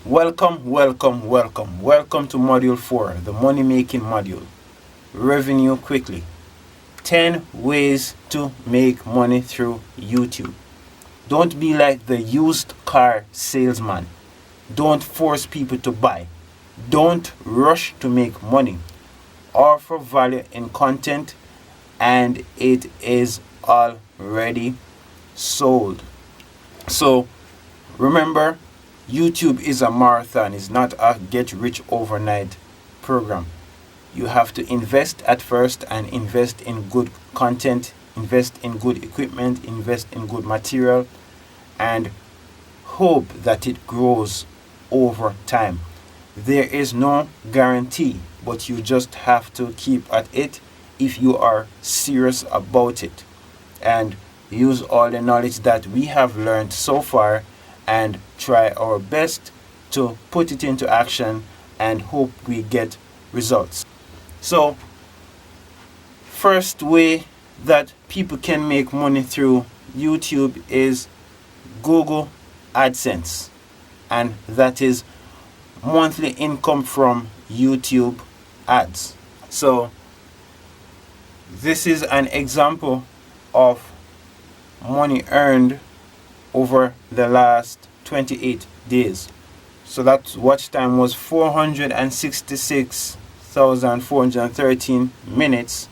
Welcome to Module 4, the money making module. Revenue quickly. 10 ways to make money through YouTube. Don't be like the used car salesman. Don't force people to buy. Don't rush to make money. Offer value in content and it is already sold. So remember, YouTube is a marathon, it's not a get rich overnight program. You have to invest at first and invest in good content, invest in good equipment, invest in good material, and hope that it grows over time. There is no guarantee, but you just have to keep at it if you are serious about it, and use all the knowledge that we have learned so far and try our best to put it into action and hope we get results. So, first way that people can make money through YouTube is Google Adsense, and that is monthly income from YouTube ads. So, this is an example of money earned over the last 28 days. So that watch time was 466,413 minutes,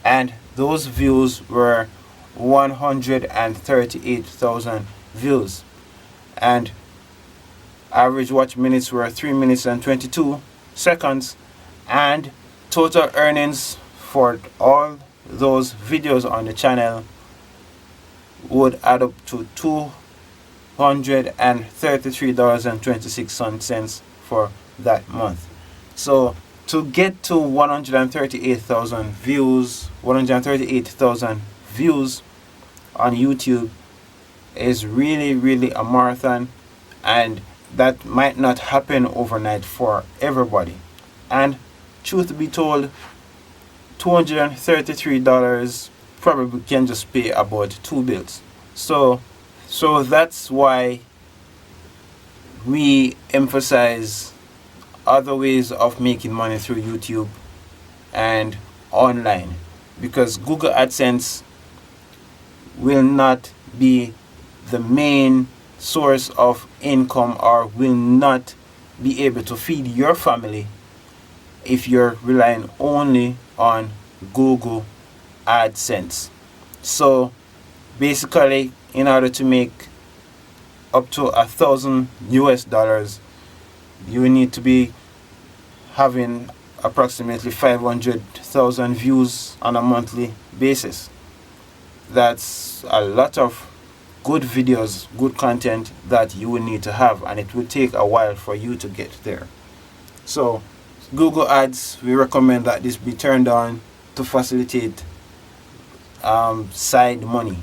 and those views were 138,000 views, and average watch minutes were 3 minutes and 22 seconds, and total earnings for all those videos on the channel would add up to $233.26 for that month. So to get to 138,000 views on YouTube is really a marathon, and that might not happen overnight for everybody. And truth be told, $233 probably can just pay about 2 bills. So that's why we emphasize other ways of making money through YouTube and online, because Google AdSense will not be the main source of income or will not be able to feed your family if you're relying only on Google AdSense. So basically, in order to make up to $1,000, you need to be having approximately 500,000 views on a monthly basis. That's a lot of good videos, good content that you will need to have, and it will take a while for you to get there. So Google Ads, we recommend that this be turned on to facilitate side money,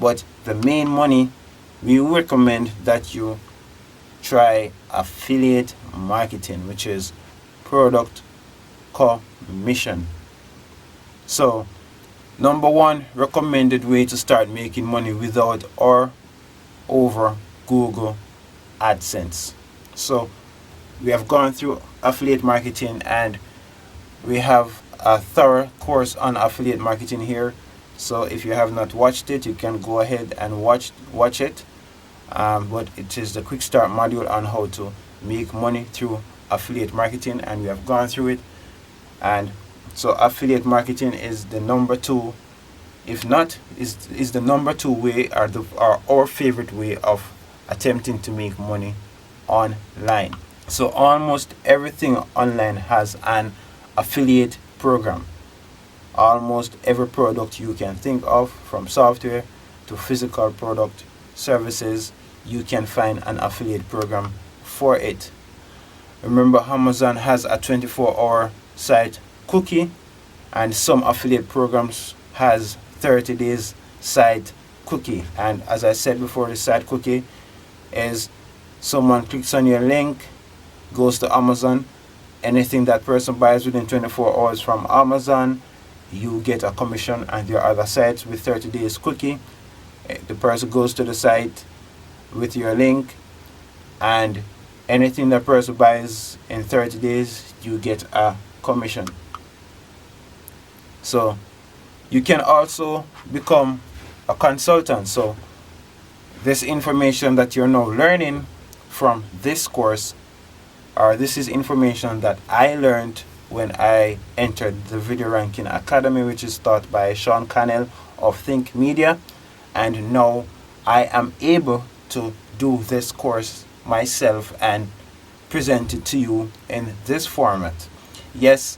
but the main money, we recommend that you try affiliate marketing, which is product commission. So number one recommended way to start making money without or over Google AdSense. So we have gone through affiliate marketing, and we have a thorough course on affiliate marketing here. So if you have not watched it, you can go ahead and watch it. But it is the quick start module on how to make money through affiliate marketing, and we have gone through it. And so affiliate marketing is the number two, if not is the number two way, or our favorite way of attempting to make money online. So almost everything online has an affiliate program. Almost every product you can think of, from software to physical product, services, you can find an affiliate program for it. Remember, Amazon has a 24-hour site cookie, and some affiliate programs has 30 days site cookie. And as I said before, the site cookie is someone clicks on your link, goes to Amazon, anything that person buys within 24 hours from Amazon, you get a commission. And there are other sites with 30 days cookie. The person goes to the site with your link, and Anything the person buys in 30 days, you get a commission. So you can also become a consultant. So this information that you're now learning from this course, or this is information that I learned when I entered the Video Ranking Academy, which is taught by Sean Cannell of Think Media, and now I am able to do this course myself and present it to you in this format. Yes,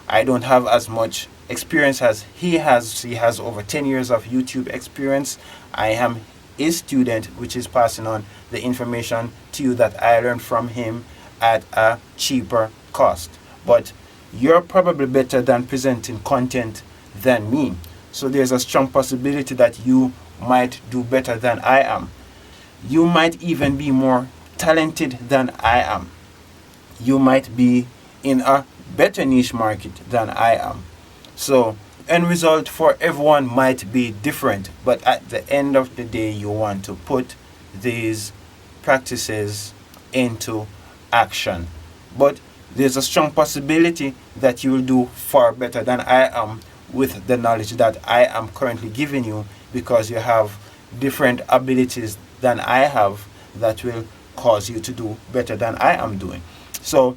I don't have as much experience as he has. He has over 10 years of YouTube experience. I am his student, which is passing on the information to you that I learned from him at a cheaper cost. But you're probably better than presenting content than me. So there's a strong possibility that you might do better than I am. You might even be more talented than I am. You might be in a better niche market than I am. So end result for everyone might be different, but at the end of the day, you want to put these practices into action. But there's a strong possibility that you will do far better than I am with the knowledge that I am currently giving you, because you have different abilities than I have that will cause you to do better than I am doing. So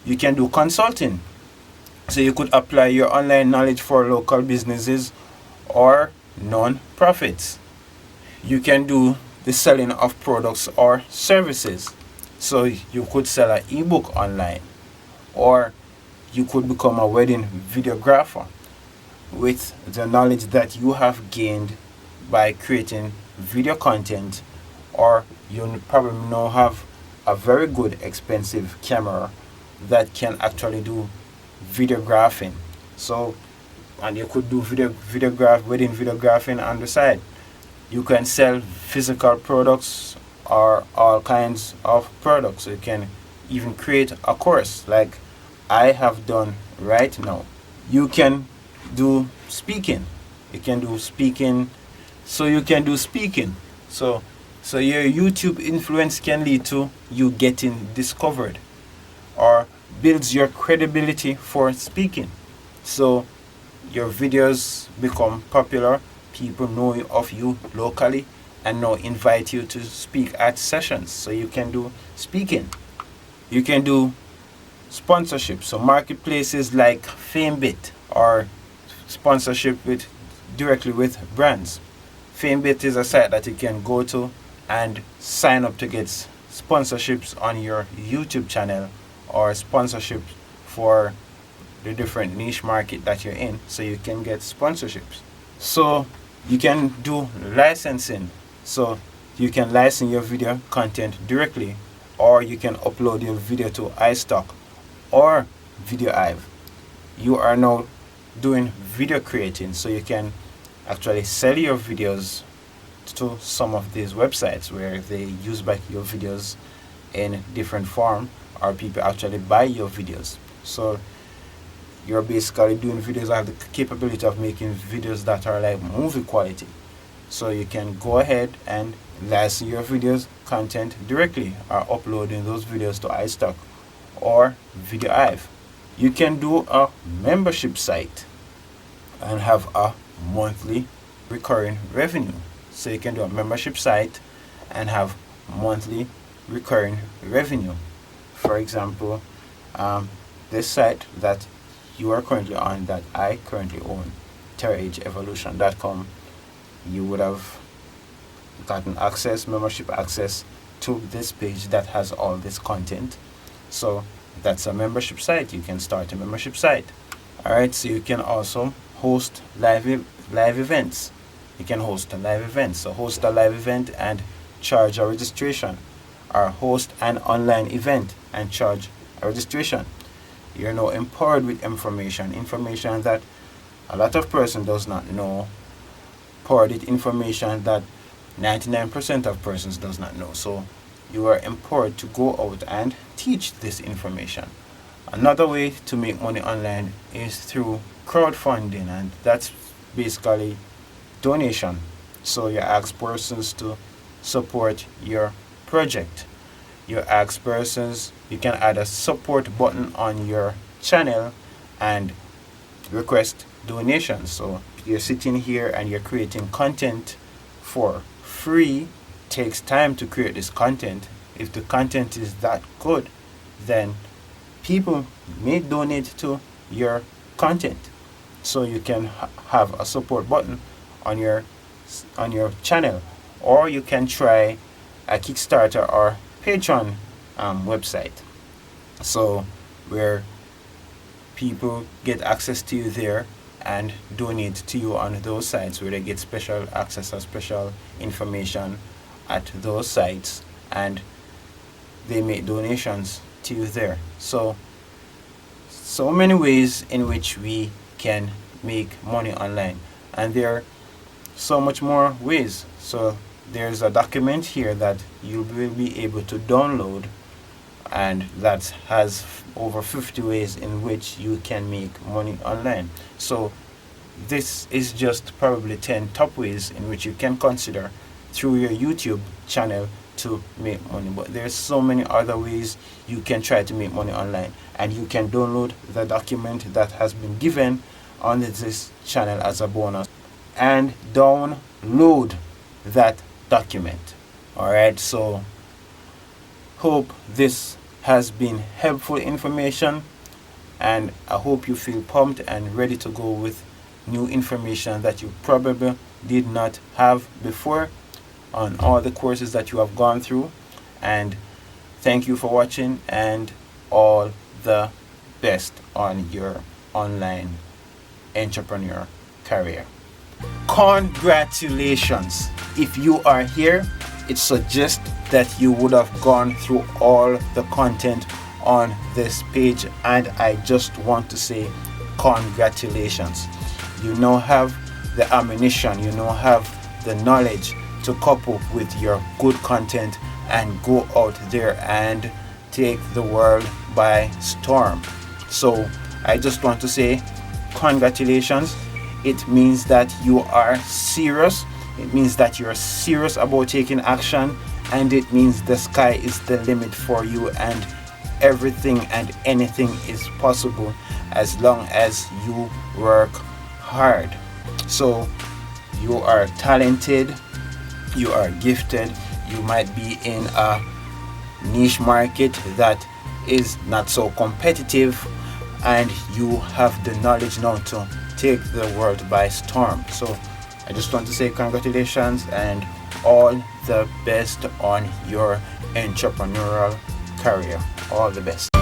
you can do consulting. So you could apply your online knowledge for local businesses or non-profits. You can do the selling of products or services. So you could sell an ebook online, or you could become a wedding videographer with the knowledge that you have gained by creating video content, or you probably now have a very good expensive camera that can actually do videographing. So, and you could do wedding videographing on the side. You can sell physical products or all kinds of products. You can even create a course like I have done right now. You can do speaking. You can do speaking. So you can do speaking. So your YouTube influence can lead to you getting discovered, or builds your credibility for speaking. So your videos become popular, people know of you locally and now invite you to speak at sessions. So you can do speaking. You can do sponsorship. So marketplaces like FameBit, or sponsorship with directly with brands. FameBit is a site that you can go to and sign up to get sponsorships on your YouTube channel, or sponsorship for the different niche market that you're in, so you can get sponsorships. So you can do licensing. So you can license your video content directly, or you can upload your video to iStock or VideoIve. You are now doing video creating, so you can actually sell your videos to some of these websites where they use back your videos in different form, or people actually buy your videos. So you're basically doing videos that have the capability of making videos that are like movie quality. So you can go ahead and license your videos content directly, or uploading those videos to iStock or VideoIve. You can do a membership site and have a monthly recurring revenue. So you can do a membership site and have monthly recurring revenue. For example, this site that you are currently on, that I currently own, TerraAgeEvolution.com, you would have gotten access, membership access to this page that has all this content. So that's a membership site. You can start a membership site. Alright, so you can also host live events. You can host a live event. So host a live event and charge a registration, or host an online event and charge a registration. You're now empowered with information that a lot of person does not know, poured with information that 99% of persons does not know. So you are empowered to go out and teach this information. Another way to make money online is through crowdfunding, and that's basically donation. So you ask persons to support your project. you ask persons, you can add a support button on your channel and request donations. So you're sitting here and you're creating content for free. Takes time to create this content. If the content is that good, then people may donate to your content. So you can have a support button on your channel, or you can try a Kickstarter or Patreon website. So where people get access to you there and donate to you on those sites, where they get special access or special information at those sites, and they make donations to you there. So many ways in which we can make money online, and there are so much more ways. So there's a document here that you will be able to download, and that has over 50 ways in which you can make money online. So this is just probably 10 top ways in which you can consider through your YouTube channel to make money. But there's so many other ways you can try to make money online, and you can download the document that has been given on this channel as a bonus and download that document. Alright, so hope this has been helpful information, and I hope you feel pumped and ready to go with new information that you probably did not have before on all the courses that you have gone through. And thank you for watching, and all the best on your online entrepreneur career. Congratulations! If you are here, it suggests that you would have gone through all the content on this page, and I just want to say congratulations. You now have the ammunition, you now have the knowledge to couple with your good content and go out there and take the world by storm. So I just want to say congratulations. It means that you are serious. It means that you're serious about taking action, and it means the sky is the limit for you, and everything and anything is possible as long as you work hard. So you are talented, you are gifted, you might be in a niche market that is not so competitive, and you have the knowledge now to take the world by storm. So I just want to say congratulations and all the best on your entrepreneurial career. All the best.